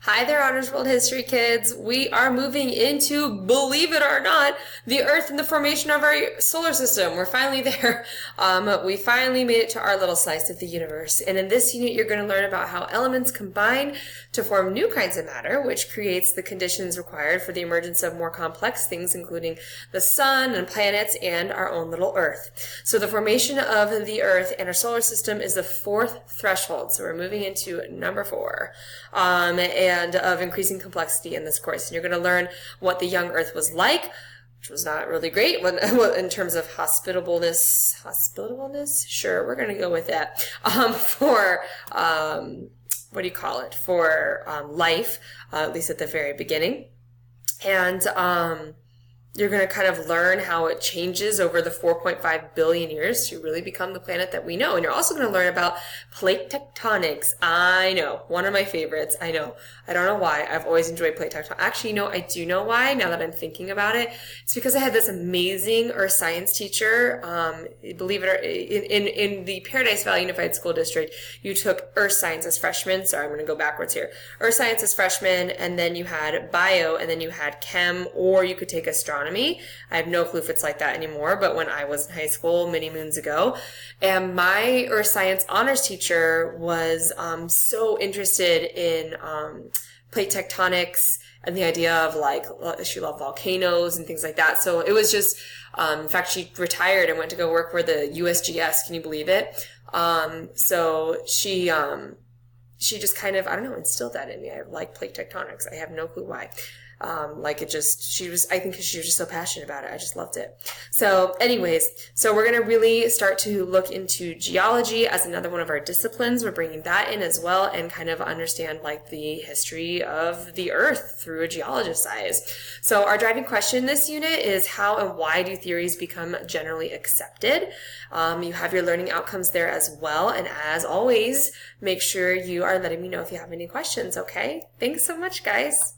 Hi there, Honors World History kids. We are moving into, believe it or not, the Earth and the formation of our solar system. We're finally there. We finally made it to our little slice of the universe. And in this unit, you're going to learn about how elements combine to form new kinds of matter, which creates the conditions required for the emergence of more complex things, including the sun and planets and our own little Earth. So the formation of the Earth and our solar system is the fourth threshold. So we're moving into number 4. And of increasing complexity in this course. And you're going to learn what the young Earth was like, which was not really great in terms of hospitableness. Sure, we're going to go with that. For life, at least at the very beginning. And you're going to kind of learn how it changes over the 4.5 billion years to really become the planet that we know. And you're also going to learn about plate tectonics. I know, one of my favorites. I know. I don't know why. I've always enjoyed plate tectonics. Actually, I do know why, now that I'm thinking about it. It's because I had this amazing earth science teacher. Believe it or in the Paradise Valley Unified School District, you took earth science as freshmen. Sorry, I'm going to go backwards here. Earth science as freshmen, and then you had bio, and then you had chem, or you could take astronomy. I have no clue if it's like that anymore, but when I was in high school many moons ago, and my earth science honors teacher was so interested in plate tectonics and the idea of she loved volcanoes and things like that. So it was just, in fact, she retired and went to go work for the USGS. Can you believe it? So she just kind of, I don't know, instilled that in me. I like plate tectonics. I have no clue why. I think because she was just so passionate about it. I just loved it. So anyways, so we're going to really start to look into geology as another one of our disciplines. We're bringing that in as well and kind of understand the history of the Earth through a geologist's eyes. So our driving question in this unit is how and why do theories become generally accepted? You have your learning outcomes there as well. And as always, make sure you are letting me know if you have any questions, okay? Thanks so much, guys.